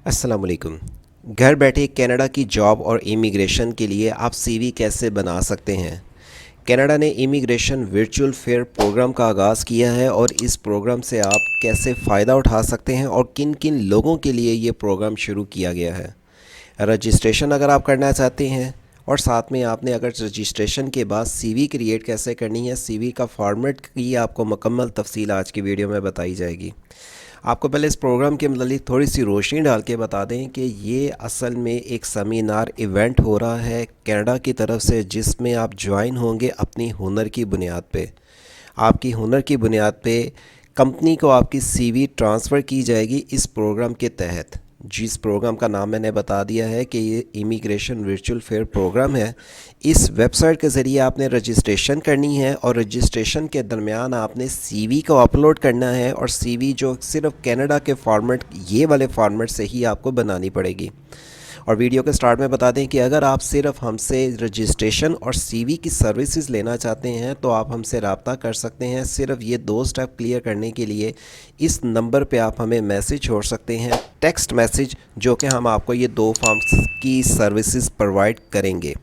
अस्सलाम वालेकुम। घर बैठे कनाडा की जॉब और इमिग्रेशन के लिए आप सीवी कैसे बना सकते हैं। कनाडा ने इमिग्रेशन वर्चुअल फेयर प्रोग्राम का आगाज़ किया है और इस प्रोग्राम से आप कैसे फ़ायदा उठा सकते हैं और किन किन लोगों के लिए ये प्रोग्राम शुरू किया गया है। रजिस्ट्रेशन अगर आप करना चाहते हैं और साथ में आपने अगर रजिस्ट्रेशन के बाद सीवी क्रिएट कैसे करनी है, सीवी का फॉर्मेट की आपको मुकम्मल तफसील आज की वीडियो में बताई जाएगी। आपको पहले इस प्रोग्राम के मतलब थोड़ी सी रोशनी डाल के बता दें कि ये असल में एक सेमिनार इवेंट हो रहा है कनाडा की तरफ से, जिसमें आप ज्वाइन होंगे अपनी हुनर की बुनियाद पे। आपकी हुनर की बुनियाद पे कंपनी को आपकी सीवी ट्रांसफ़र की जाएगी इस प्रोग्राम के तहत। जिस प्रोग्राम का नाम मैंने बता दिया है कि ये इमिग्रेशन वर्चुअल फेयर प्रोग्राम है। इस वेबसाइट के ज़रिए आपने रजिस्ट्रेशन करनी है और रजिस्ट्रेशन के दरमियान आपने सीवी को अपलोड करना है, और सीवी जो सिर्फ कनाडा के फॉर्मेट, ये वाले फॉर्मेट से ही आपको बनानी पड़ेगी। और वीडियो के स्टार्ट में बता दें कि अगर आप सिर्फ हमसे रजिस्ट्रेशन और सीवी की सर्विसेज लेना चाहते हैं तो आप हमसे रब्ता कर सकते हैं। सिर्फ ये 2 स्टेप क्लियर करने के लिए इस नंबर पे आप हमें मैसेज छोड़ सकते हैं, टेक्स्ट मैसेज, जो कि हम आपको ये 2 फॉर्म्स की सर्विसेज प्रोवाइड करेंगे।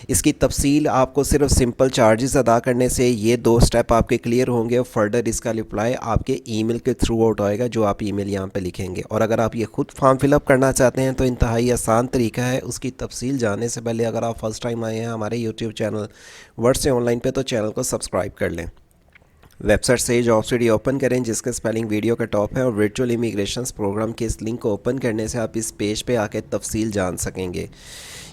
इसकी तफसील आपको सिर्फ सिंपल चार्जेस अदा करने से ये 2 स्टेप आपके क्लियर होंगे, और फर्दर इसका रिप्लाई आपके ईमेल के थ्रू आउट आएगा, जो आप ईमेल यहाँ पे लिखेंगे। और अगर आप ये खुद फॉर्म फिलअप करना चाहते हैं तो इंतहाई आसान तरीका है। उसकी तफसील जानने से पहले अगर आप फर्स्ट टाइम आए हैं हमारे यूट्यूब चैनल वर्ड से ऑनलाइन पे, तो चैनल को सब्सक्राइब कर लें। वेबसाइट से जॉब स्टडी ओपन करें जिसका स्पेलिंग वीडियो का टॉप है, और वर्चुअल इमिग्रेशन प्रोग्राम के इस लिंक को ओपन करने से आप इस पेज पे आके तफसील जान सकेंगे।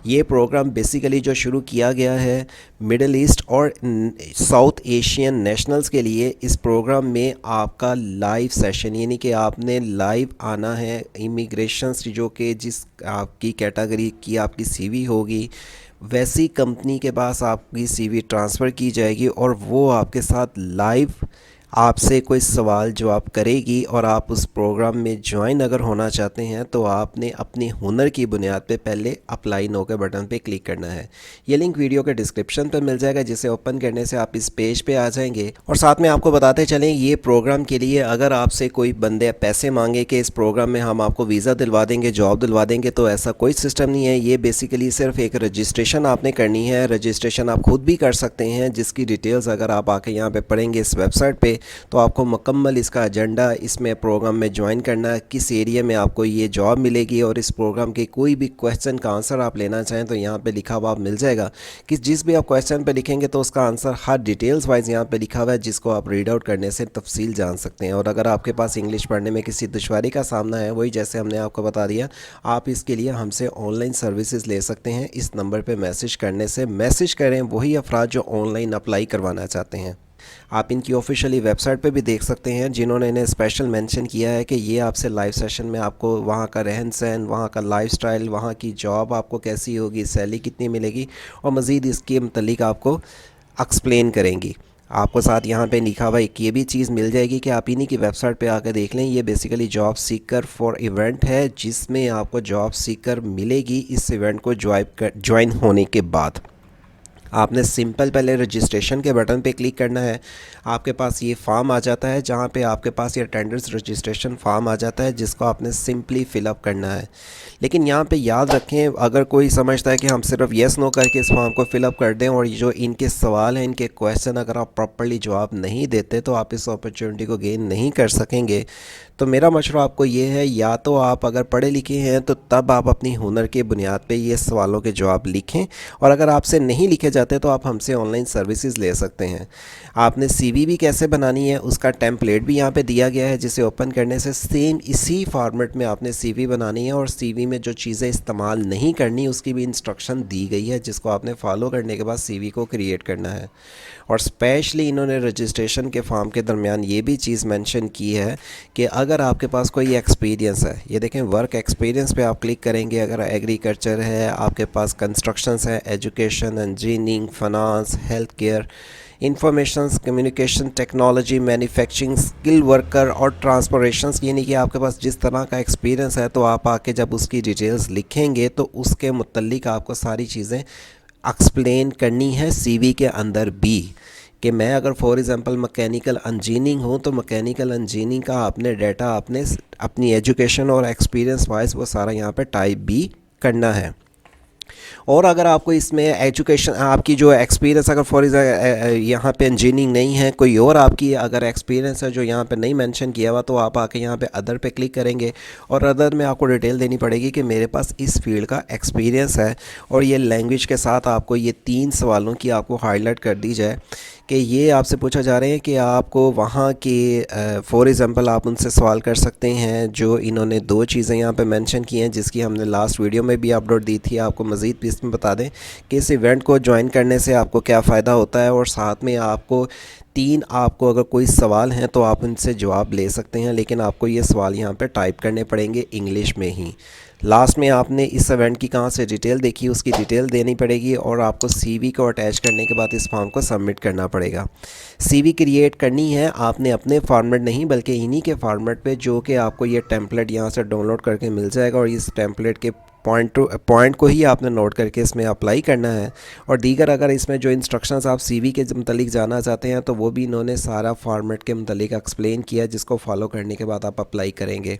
ये प्रोग्राम बेसिकली जो शुरू किया गया है मिडल ईस्ट और साउथ एशियन नेशनल्स के लिए। इस प्रोग्राम में आपका लाइव सेशन, यानी कि आपने लाइव आना है इमिग्रेशन, जो कि जिस आपकी कैटेगरी की आपकी सीवी होगी वैसी कंपनी के पास आपकी सीवी ट्रांसफ़र की जाएगी, और वो आपके साथ लाइव आपसे कोई सवाल जवाब करेगी। और आप उस प्रोग्राम में ज्वाइन अगर होना चाहते हैं तो आपने अपनी हुनर की बुनियाद पे पहले अप्लाई नो के बटन पे क्लिक करना है। ये लिंक वीडियो के डिस्क्रिप्शन पे मिल जाएगा, जिसे ओपन करने से आप इस पेज पे आ जाएंगे। और साथ में आपको बताते चलें, ये प्रोग्राम के लिए अगर आपसे कोई बंदे पैसे मांगे कि इस प्रोग्राम में हम आपको वीज़ा दिलवा देंगे, जॉब दिलवा देंगे, तो ऐसा कोई सिस्टम नहीं है। ये बेसिकली सिर्फ एक रजिस्ट्रेशन आपने करनी है। रजिस्ट्रेशन आप खुद भी कर सकते हैं, जिसकी डिटेल्स अगर आप आके यहाँ पे पढ़ेंगे इस वेबसाइट पे, तो आपको मुकम्मल इसका एजेंडा, इसमें प्रोग्राम में ज्वाइन करना, किस एरिया में आपको ये जॉब मिलेगी, और इस प्रोग्राम के कोई भी क्वेश्चन का आंसर आप लेना चाहें तो यहाँ पे लिखा हुआ मिल जाएगा कि जिस भी आप क्वेश्चन पे लिखेंगे तो उसका आंसर हर डिटेल्स वाइज यहाँ पे लिखा हुआ है, जिसको आप रीड आउट करने से तफसील जान सकते हैं। और अगर आपके पास इंग्लिश पढ़ने में किसी दुश्वारी का सामना है, वही जैसे हमने आपको बता दिया, आप इसके लिए हमसे ऑनलाइन सर्विसेज ले सकते हैं। इस नंबर पर मैसेज करने से मैसेज करें वही अफराद जो ऑनलाइन अप्लाई करवाना चाहते हैं। आप इनकी ऑफिशियली वेबसाइट पे भी देख सकते हैं, जिन्होंने इन्हें स्पेशल मेंशन किया है कि ये आपसे लाइव सेशन में आपको वहाँ का रहन सहन, वहाँ का लाइफस्टाइल, वहाँ की जॉब आपको कैसी होगी, सैलरी कितनी मिलेगी, और मज़ीद इसके मतलब आपको एक्सप्लेन करेंगी। आपको साथ यहाँ पे लिखा हुआ एक ये भी चीज़ मिल जाएगी कि आप इन्हीं की वेबसाइट पे आकर देख लें। ये basically job seeker for event है, जिसमें आपको जॉब सीकर मिलेगी इस इवेंट को ज्वाइन होने के बाद। आपने सिंपल पहले रजिस्ट्रेशन के बटन पे क्लिक करना है। आपके पास ये फॉर्म आ जाता है, जहाँ पे आपके पास ये अटेंडर्स रजिस्ट्रेशन फॉर्म आ जाता है, जिसको आपने सिंपली फ़िलअप करना है। लेकिन यहाँ पे याद रखें, अगर कोई समझता है कि हम सिर्फ येस नो करके इस फॉर्म को फ़िलअप कर दें और जो इनके सवाल हैं, इनके क्वेश्चन अगर आप प्रॉपर्ली जवाब नहीं देते तो आप इस अपॉर्चुनिटी को गेन नहीं कर सकेंगे। तो मेरा मशवरा आपको ये है, या तो आप अगर पढ़े लिखे हैं तो तब आप अपनी हुनर के बुनियाद पे ये सवालों के जवाब लिखें, और अगर आपसे नहीं लिखे जाते तो आप हमसे ऑनलाइन सर्विसेज ले सकते हैं। आपने सीवी भी कैसे बनानी है उसका टेम्पलेट भी यहाँ पे दिया गया है, जिसे ओपन करने से सेम इसी फॉर्मेट में आपने सीवी बनानी है, और सीवी में जो चीज़ें इस्तेमाल नहीं करनी उसकी भी इंस्ट्रक्शन दी गई है, जिसको आपने फॉलो करने के बाद सीवी को क्रिएट करना है। और स्पेशली इन्होंने रजिस्ट्रेशन के फॉर्म के दरमियान ये भी चीज़ मेंशन की है कि अगर आपके पास कोई एक्सपीरियंस है, ये देखें वर्क एक्सपीरियंस पे आप क्लिक करेंगे, अगर एग्रीकल्चर है, आपके पास कंस्ट्रक्शंस है, education, engineering, finance, health care, information communication technology, manufacturing, skill worker और ट्रांसपोर्टेशन, यानी कि आपके पास जिस तरह का एक्सपीरियंस है, तो आप आके जब उसकी डिटेल्स लिखेंगे तो उसके मुतल्लिक आपको सारी चीज़ें एक्सप्लेन करनी है सीवी के अंदर भी। कि मैं अगर फॉर एग्ज़ाम्पल मैकेनिकल इंजीनियरिंग हूँ तो मैकेनिकल इंजीनियरिंग का आपने डाटा आपने अपनी एजुकेशन और एक्सपीरियंस वाइज वो सारा यहाँ पे टाइप भी करना है। और अगर आपको इसमें एजुकेशन आपकी जो एक्सपीरियंस अगर फॉर यहाँ पे इंजीनियरिंग नहीं है, कोई और आपकी अगर एक्सपीरियंस है जो यहाँ पे नहीं मेंशन किया हुआ, तो आप आके यहाँ पे अदर पे क्लिक करेंगे और अदर में आपको डिटेल देनी पड़ेगी कि मेरे पास इस फील्ड का एक्सपीरियंस है। और ये लैंग्वेज के साथ आपको ये 3 सवालों की आपको हाईलाइट कर दी जाए कि ये आपसे पूछा जा रहे हैं कि आपको वहाँ के फॉर एग्ज़ाम्पल आप उनसे सवाल कर सकते हैं जो इन्होंने 2 चीज़ें यहाँ पे मेंशन की हैं जिसकी हमने लास्ट वीडियो में भी अपलोड दी थी। आपको मज़ीद भी इसमें बता दें कि इस इवेंट को ज्वाइन करने से आपको क्या फ़ायदा होता है, और साथ में आपको 3 आपको अगर कोई सवाल हैं तो आप इनसे जवाब ले सकते हैं, लेकिन आपको ये सवाल यहाँ पे टाइप करने पड़ेंगे इंग्लिश में ही। लास्ट में आपने इस इवेंट की कहाँ से डिटेल देखी उसकी डिटेल देनी पड़ेगी, और आपको सीवी को अटैच करने के बाद इस फॉर्म को सबमिट करना पड़ेगा। सीवी क्रिएट करनी है आपने अपने फॉर्मेट नहीं बल्कि इन्हीं के फॉर्मेट पे, जो कि आपको ये टेम्पलेट यहाँ से डाउनलोड करके मिल जाएगा, और इस टेम्पलेट के पॉइंट को ही आपने नोट करके इसमें अप्लाई करना है। और दीगर अगर इसमें जो इंस्ट्रक्शंस आप सीवी के मतलब जानना चाहते हैं तो वो भी इन्होंने सारा फॉर्मेट के मतलब एक्सप्लेन किया, जिसको फॉलो करने के बाद आप अप्लाई करेंगे।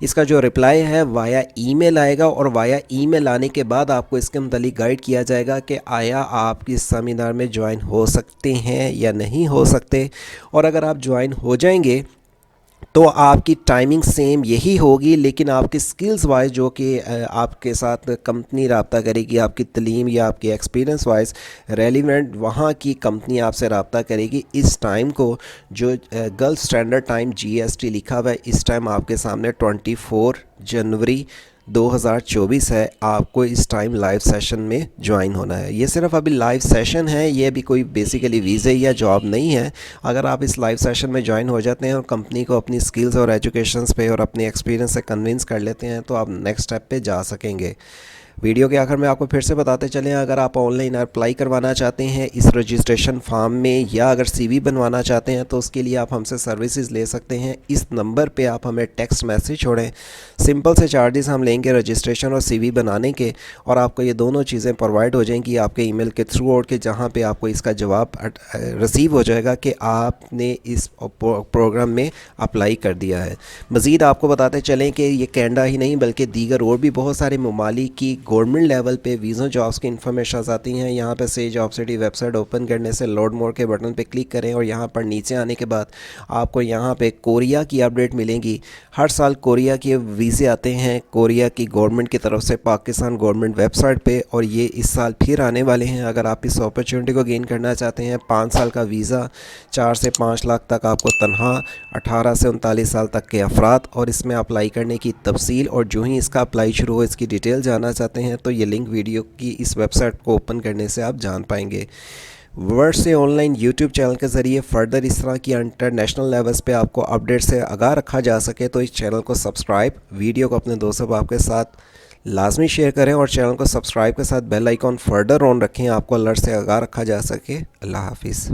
इसका जो रिप्लाई है वाया ईमेल आएगा, और वाया ईमेल आने के बाद आपको इसके मतलब गाइड किया जाएगा कि आया आप इस सेमिनार में ज्वाइन हो सकते हैं या नहीं हो सकते। और अगर आप ज्वाइन हो जाएंगे तो आपकी टाइमिंग सेम यही होगी, लेकिन आपकी स्किल्स वाइज जो कि आपके साथ कंपनी रब्ता करेगी, आपकी तलीम या आपके एक्सपीरियंस वाइज रेलिवेंट वहाँ की कंपनी आपसे रब्ता करेगी। इस टाइम को जो गल्फ स्टैंडर्ड टाइम GST लिखा हुआ है, इस टाइम आपके सामने 24 जनवरी 2024 है। आपको इस टाइम लाइव सेशन में ज्वाइन होना है। ये सिर्फ अभी लाइव सेशन है, ये भी कोई बेसिकली वीज़े या जॉब नहीं है। अगर आप इस लाइव सेशन में ज्वाइन हो जाते हैं और कंपनी को अपनी स्किल्स और एजुकेशंस पे और अपने एक्सपीरियंस से कन्विंस कर लेते हैं तो आप नेक्स्ट स्टेप पे जा सकेंगे। वीडियो के आखिर में आपको फिर से बताते चलें, अगर आप ऑनलाइन अप्लाई करवाना चाहते हैं इस रजिस्ट्रेशन फॉर्म में, या अगर CV बनवाना चाहते हैं तो उसके लिए आप हमसे सर्विसेज ले सकते हैं। इस नंबर पे आप हमें टेक्स्ट मैसेज छोड़ें। सिंपल से चार्जेस हम लेंगे रजिस्ट्रेशन और CV बनाने के, और आपको ये दोनों चीज़ें प्रोवाइड हो जाएंगी आपके ईमेल के थ्रू, और के जहाँ पे आपको इसका जवाब रिसीव हो जाएगा कि आपने इस प्रोग्राम में अप्लाई कर दिया है। मज़ीद आपको बताते चलें कि ये कैनेडा ही नहीं बल्कि दीगर और भी बहुत सारे ममालिक की गवर्नमेंट लेवल पे वीज़ा जॉब्स की इन्फॉर्मेशन आती हैं। यहाँ पे से जॉब सिटी वेबसाइट ओपन करने से लोड मोर के बटन पे क्लिक करें, और यहाँ पर नीचे आने के बाद आपको यहाँ पे कोरिया की अपडेट मिलेंगी। हर साल कोरिया के वीज़े आते हैं कोरिया की गवर्नमेंट की तरफ से पाकिस्तान गवर्नमेंट वेबसाइट पे, और ये इस साल फिर आने वाले हैं। अगर आप इस अपॉर्चुनिटी को गेन करना चाहते हैं, 5 साल का वीज़ा, 4 से 5 लाख तक आपको तनख्वाह, 18 से 39 साल तक के अफराद, और इसमें अप्लाई करने की तफसील और जो ही इसका अप्लाई शुरू हो इसकी डिटेल जानना चाहते हैं तो ये लिंक वीडियो की इस वेबसाइट को ओपन करने से आप जान पाएंगे। वर्ड से ऑनलाइन यूट्यूब चैनल के ज़रिए फ़र्दर इस तरह की इंटरनेशनल लेवल्स पे आपको अपडेट से आगाह रखा जा सके तो इस चैनल को सब्सक्राइब, वीडियो को अपने दोस्तों आपके साथ लाजमी शेयर करें, और चैनल को सब्सक्राइब के साथ बेल आइकॉन फ़र्दर ऑन रखें, आपको अलर्ट से आगाह रखा जा सके। अल्लाह हाफिज़।